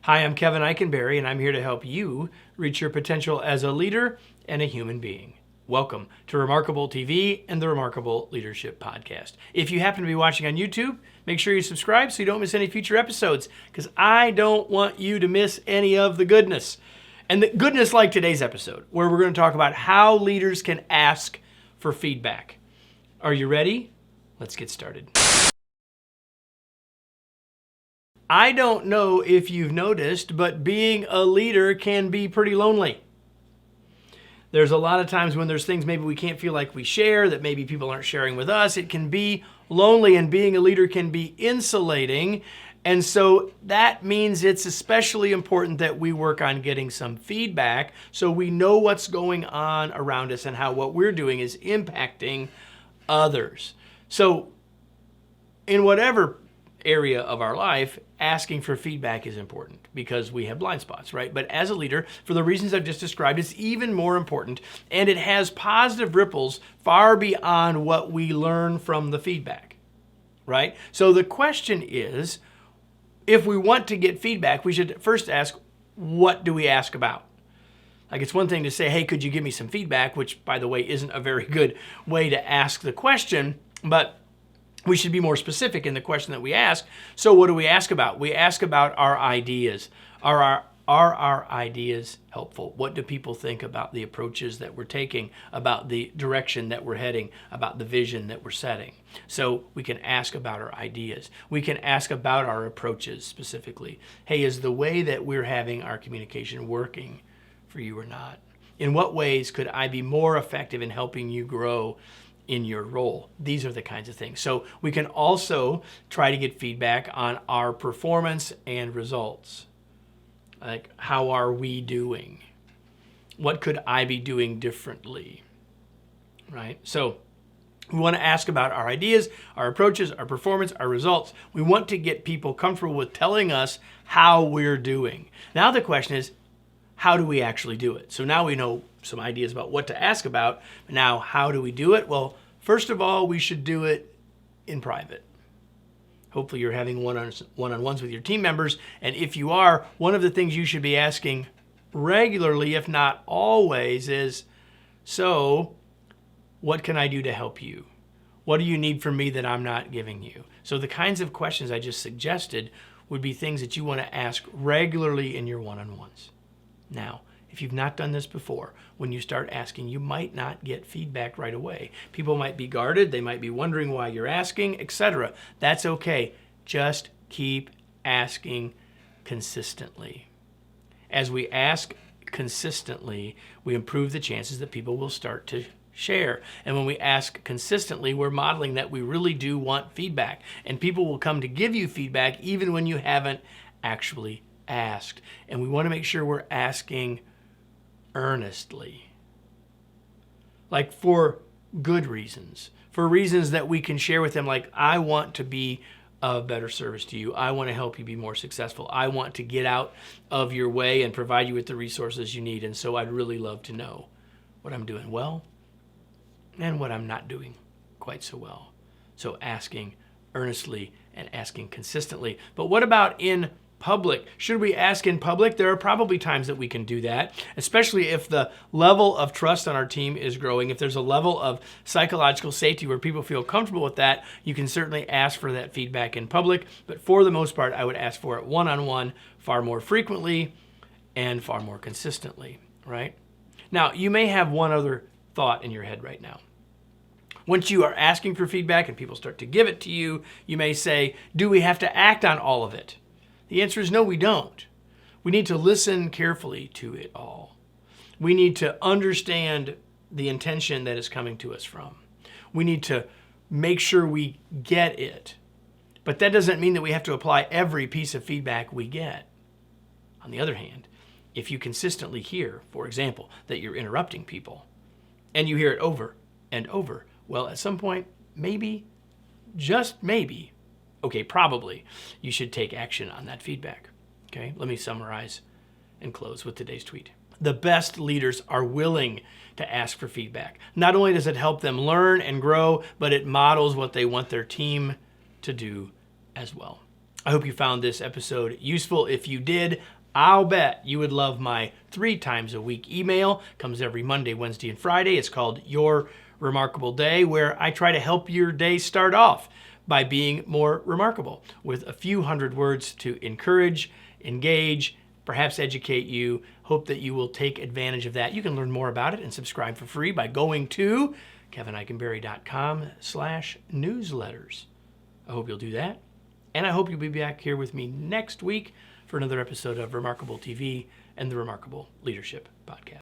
Hi, I'm Kevin Eikenberry, and I'm here to help you reach your potential as a leader and a human being. Welcome to Remarkable TV and the Remarkable Leadership Podcast. If you happen to be watching on YouTube, make sure you subscribe so you don't miss any future episodes, because I don't want you to miss any of the goodness. And the goodness like today's episode, where we're going to talk about how leaders can ask for feedback. Are you ready? Let's get started. I don't know if you've noticed, but being a leader can be pretty lonely. There's a lot of times when there's things maybe we can't feel like we share, that maybe people aren't sharing with us. It can be lonely, and being a leader can be insulating. And so that means it's especially important that we work on getting some feedback so we know what's going on around us and how what we're doing is impacting others. So in whatever area of our life, asking for feedback is important because we have blind spots, right? But as a leader, for the reasons I've just described, it's even more important, and it has positive ripples far beyond what we learn from the feedback, right? So the question is, if we want to get feedback, we should first ask, what do we ask about? Like, it's one thing to say, hey, could you give me some feedback? Which, by the way, isn't a very good way to ask the question, but we should be more specific in the question that we ask. So what do we ask about? We ask about our ideas. Are our ideas helpful? What do people think about the approaches that we're taking, about the direction that we're heading, about the vision that we're setting? So we can ask about our ideas. We can ask about our approaches specifically. Hey, is the way that we're having our communication working for you or not? In what ways could I be more effective in helping you grow in your role? These are the kinds of things. So we can also try to get feedback on our performance and results. Like, how are we doing? What could I be doing differently? Right? So we want to ask about our ideas, our approaches, our performance, our results. We want to get people comfortable with telling us how we're doing. Now the question is, how do we actually do it? So now we know some ideas about what to ask about. Now, how do we do it? Well, first of all, we should do it in private. Hopefully you're having one-on-ones with your team members. And if you are, one of the things you should be asking regularly, if not always, is, so what can I do to help you? What do you need from me that I'm not giving you? So the kinds of questions I just suggested would be things that you want to ask regularly in your one-on-ones. Now, if you've not done this before, when you start asking, you might not get feedback right away. People might be guarded, they might be wondering why you're asking, etc. That's okay. Just keep asking consistently. As we ask consistently, we improve the chances that people will start to share. And when we ask consistently, we're modeling that we really do want feedback. And people will come to give you feedback even when you haven't actually asked. And we want to make sure we're asking earnestly, like for good reasons, for reasons that we can share with them, like, I want to be of better service to you. I want to help you be more successful. I want to get out of your way and provide you with the resources you need. And so I'd really love to know what I'm doing well and what I'm not doing quite so well. So asking earnestly and asking consistently. But what about in public? Should we ask in public? There are probably times that we can do that, especially if the level of trust on our team is growing. If there's a level of psychological safety where people feel comfortable with that, you can certainly ask for that feedback in public. But for the most part, I would ask for it one-on-one far more frequently and far more consistently, right? Now, you may have one other thought in your head right now. Once you are asking for feedback and people start to give it to you, you may say, do we have to act on all of it? The answer is no, we don't. We need to listen carefully to it all. We need to understand the intention that is coming to us from. We need to make sure we get it. But that doesn't mean that we have to apply every piece of feedback we get. On the other hand, if you consistently hear, for example, that you're interrupting people, and you hear it over and over, well, at some point, maybe, just maybe, okay, probably, you should take action on that feedback. Okay, let me summarize and close with today's tweet. The best leaders are willing to ask for feedback. Not only does it help them learn and grow, but it models what they want their team to do as well. I hope you found this episode useful. If you did, I'll bet you would love my 3 times a week email. Comes every Monday, Wednesday, and Friday. It's called Your Remarkable Day, where I try to help your day start off by being more remarkable with a few hundred words to encourage, engage, perhaps educate you. Hope that you will take advantage of that. You can learn more about it and subscribe for free by going to kevineikenberry.com/newsletters. I hope you'll do that. And I hope you'll be back here with me next week for another episode of Remarkable TV and the Remarkable Leadership Podcast.